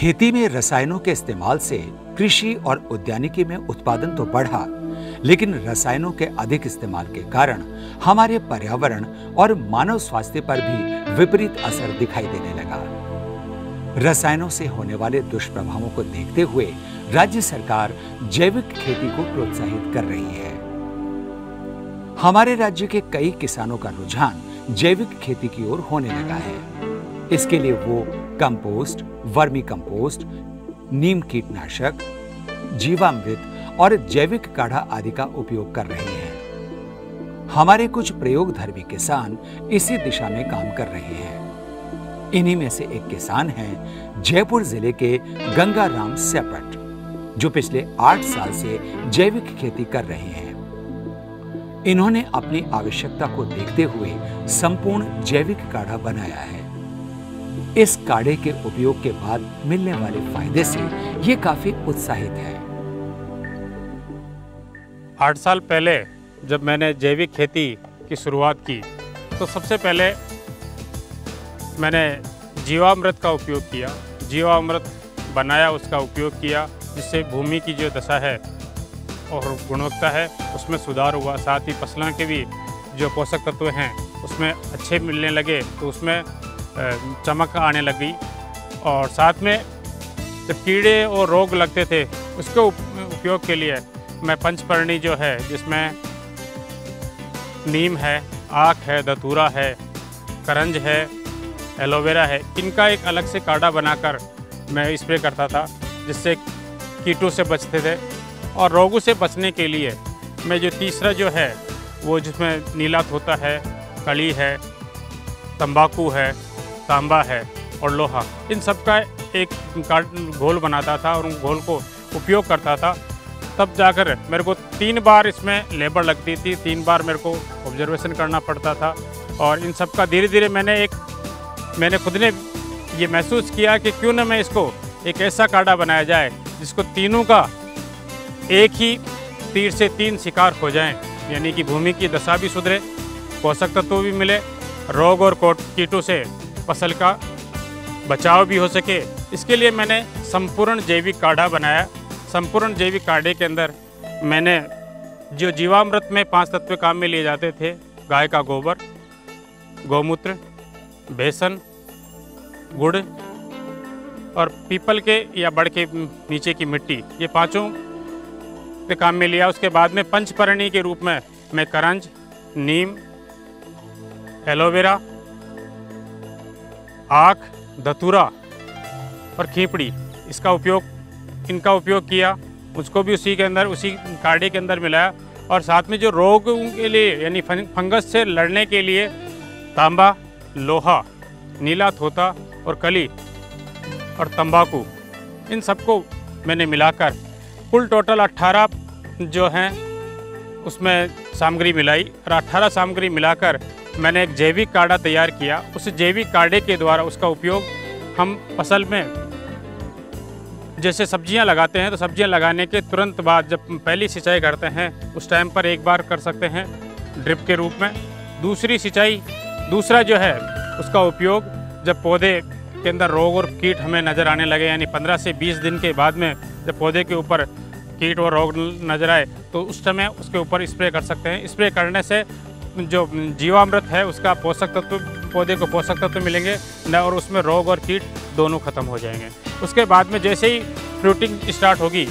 खेती में रसायनों के इस्तेमाल से कृषि और उद्यानिकी में उत्पादन तो बढ़ा, लेकिन रसायनों के अधिक इस्तेमाल के कारण हमारे पर्यावरण और मानव स्वास्थ्य पर भी विपरीत असर दिखाई देने लगा। रसायनों से होने वाले दुष्प्रभावों को देखते हुए राज्य सरकार जैविक खेती को प्रोत्साहित कर रही है। हमारे राज्य के कई किसानों का रुझान जैविक खेती की ओर होने लगा है। इसके लिए वो कंपोस्ट, वर्मी कंपोस्ट, नीम कीटनाशक, जीवामृत और जैविक काढ़ा आदि का उपयोग कर रहे हैं। हमारे कुछ प्रयोगधर्मी किसान इसी दिशा में काम कर रहे हैं। इन्हीं में से एक किसान हैं जयपुर जिले के गंगाराम सेपट, जो पिछले 8 साल से जैविक खेती कर रहे हैं। इन्होंने अपनी आवश्यकता को देखते हुए संपूर्ण जैविक काढ़ा बनाया है। इस काढ़े के उपयोग के बाद मिलने वाले फायदे से ये काफी उत्साहित है। 8 साल पहले जब मैंने जैविक खेती की शुरुआत की तो सबसे पहले मैंने जीवामृत का उपयोग किया। जीवामृत बनाया, उसका उपयोग किया, जिससे भूमि की जो दशा है और गुणवत्ता है उसमें सुधार हुआ। साथ ही फसलों के भी जो पोषक तत्व हैं उसमें अच्छे मिलने लगे, तो उसमें चमक आने लगी। और साथ में जब कीड़े और रोग लगते थे उसके उपयोग के लिए मैं पंचपर्णी जो है, जिसमें नीम है, आक है, धतूरा है, करंज है, एलोवेरा है, इनका एक अलग से काढ़ा बनाकर मैं स्प्रे करता था, जिससे कीटों से बचते थे। और रोगों से बचने के लिए मैं जो तीसरा जो है वो जिसमें नीलात होता है, कली है, तंबाकू है, तांबा है और लोहा, इन सब का एक घोल बनाता था और उन घोल को उपयोग करता था। तब जाकर मेरे को 3 बार इसमें लेबर लगती थी, 3 बार मेरे को ऑब्जर्वेशन करना पड़ता था। और इन सब का धीरे धीरे मैंने खुद ने ये महसूस किया कि क्यों ना मैं इसको एक ऐसा काढ़ा बनाया जाए जिसको तीनों का एक ही तीर से 3 शिकार हो जाएं, यानी कि भूमि की दशा भी सुधरे, पोषक तत्व भी मिले, रोग और कीटों से फसल का बचाव भी हो सके। इसके लिए मैंने संपूर्ण जैविक काढ़ा बनाया। संपूर्ण जैविक काढ़े के अंदर मैंने जो जीवामृत में 5 तत्व काम में लिए जाते थे, गाय का गोबर, गौमूत्र, बेसन, गुड़ और पीपल के या बड़ के नीचे की मिट्टी, ये 5 पे काम में लिया। उसके बाद में पंचपर्णी के रूप में मैं करंज, नीम, एलोवेरा, आक, धतूरा और खीपड़ी इनका उपयोग किया। उसको भी उसी काढ़े के अंदर मिलाया। और साथ में जो रोगों के लिए यानी फंगस से लड़ने के लिए तांबा, लोहा, नीला थोथा और कली और तंबाकू, इन सबको मैंने मिलाकर कुल टोटल 18 जो हैं उसमें सामग्री मिलाई। और 18 सामग्री मिलाकर मैंने एक जैविक काढ़ा तैयार किया। उस जैविक काढ़े के द्वारा उसका उपयोग हम फसल में जैसे सब्जियां लगाते हैं, तो सब्जियां लगाने के तुरंत बाद जब पहली सिंचाई करते हैं उस टाइम पर एक बार कर सकते हैं ड्रिप के रूप में। दूसरा जो है उसका उपयोग जब पौधे के अंदर रोग और कीट हमें नज़र आने लगे, यानी 15 से 20 दिन के बाद में जब पौधे के ऊपर कीट और रोग नज़र आए तो उस समय उसके ऊपर स्प्रे कर सकते हैं। स्प्रे करने से जो जीवामृत है उसका पोषक तत्व, पौधे को पोषक तत्व मिलेंगे न, और उसमें रोग और कीट दोनों खत्म हो जाएंगे। उसके बाद में जैसे ही फ्रूटिंग स्टार्ट होगी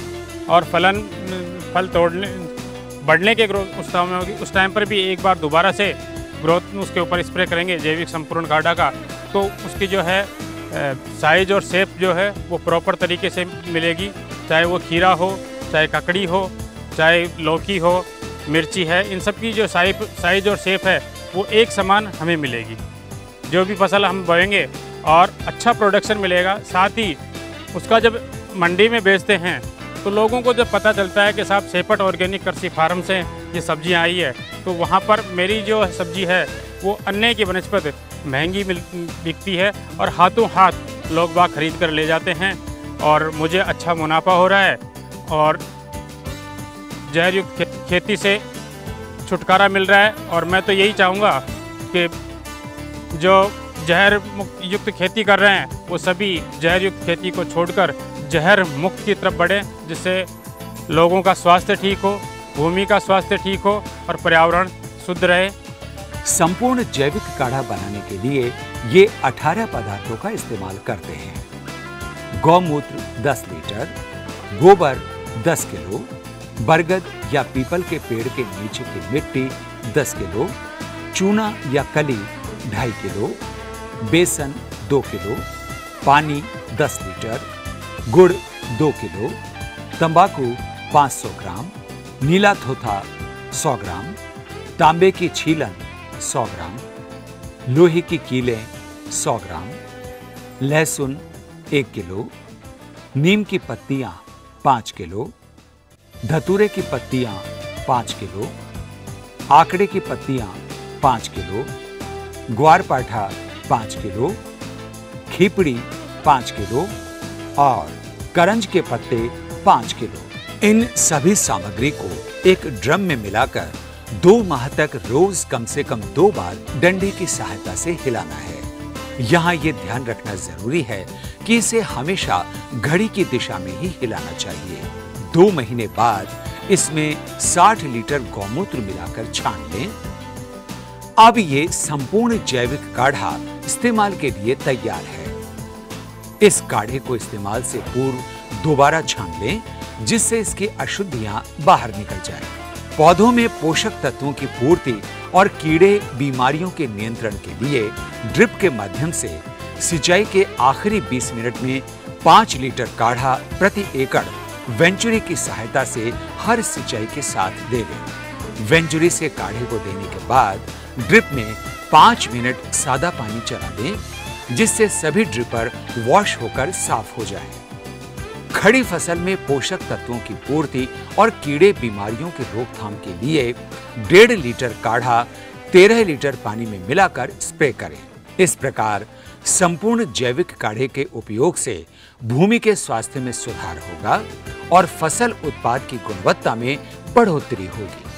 और फल तोड़ने बढ़ने के ग्रोथ उस समय होगी, उस टाइम पर भी एक बार दोबारा से ग्रोथ उसके ऊपर स्प्रे करेंगे जैविक संपूर्ण काढ़ा का, तो उसकी जो है साइज और शेप जो है वो प्रॉपर तरीके से मिलेगी। चाहे वो खीरा हो, चाहे ककड़ी हो, चाहे लौकी हो, मिर्ची है, इन सब की जो साइज और शेप है वो एक समान हमें मिलेगी। जो भी फसल हम बोएंगे और अच्छा प्रोडक्शन मिलेगा। साथ ही उसका जब मंडी में बेचते हैं तो लोगों को जब पता चलता है कि साहब सेपट ऑर्गेनिक कृषि फार्म से ये सब्जियां आई है, तो वहाँ पर मेरी जो सब्जी है वो अन्य की बनस्पत महंगी बिकती है और हाथों हाथ लोग बाग खरीद कर ले जाते हैं और मुझे अच्छा मुनाफा हो रहा है और जहर युक्त खेती से छुटकारा मिल रहा है। और मैं तो यही चाहूँगा कि जो जहर मुक्त युक्त खेती कर रहे हैं वो सभी जहर युक्त खेती को छोड़कर जहर मुक्त की तरफ बढ़े, जिससे लोगों का स्वास्थ्य ठीक हो, भूमि का स्वास्थ्य ठीक हो और पर्यावरण शुद्ध रहे। संपूर्ण जैविक काढ़ा बनाने के लिए ये 18 पदार्थों का इस्तेमाल करते हैं। गौमूत्र 10 लीटर, गोबर 10 किलो, बरगद या पीपल के पेड़ के नीचे की मिट्टी 10 किलो, चूना या कली 2.5 किलो, बेसन 2 किलो, पानी 10 लीटर, गुड़ 2 किलो, तंबाकू 500 ग्राम, नीला थोथा 100 ग्राम, तांबे की छीलन 100 ग्राम, लोहे की कीलें 100 ग्राम, लहसुन 1 किलो, नीम की पत्तियां 5 किलो, धतूरे की पत्तियां 5 किलो, आकड़े की पत्तियां 5 किलो, ग्वारपाठा 5 किलो, खीपड़ी 5 किलो और करंज के पत्ते 5 किलो। इन सभी सामग्री को एक ड्रम में मिलाकर 2 माह तक रोज कम से कम 2 बार डंडे की सहायता से हिलाना है। यहाँ ये ध्यान रखना जरूरी है कि इसे हमेशा घड़ी की दिशा में ही हिलाना चाहिए। 2 महीने बाद इसमें 60 लीटर गौमूत्र मिलाकर छान लें। अब ये संपूर्ण जैविक काढ़ा इस्तेमाल के लिए तैयार है। इस काढ़े को इस्तेमाल से पूर्व दोबारा छान लें, जिससे इसकी अशुद्धियां बाहर निकल जाएं। पौधों में पोषक तत्वों की पूर्ति और कीड़े बीमारियों के नियंत्रण के लिए ड्रिप के माध्यम से सिंचाई के आखिरी 20 मिनट में 5 लीटर काढ़ा प्रति एकड़ वेंचुरी की सहायता से हर सिंचाई के साथ देवें। वेंचुरी से काढ़े को देने के बाद ड्रिप में 5 मिनट सादा पानी चला दें, जिससे सभी ड्रिपर वॉश होकर साफ हो जाएं। खड़ी फसल में पोषक तत्वों की पूर्ति और कीड़े बीमारियों की रोकथाम के लिए 1.5 लीटर काढ़ा 13 लीटर पानी में मिलाकर स्प्रे करें। इस प्रकार संपूर्ण जैविक काढ़े के उपयोग से भूमि के स्वास्थ्य में सुधार होगा और फसल उत्पाद की गुणवत्ता में बढ़ोतरी होगी।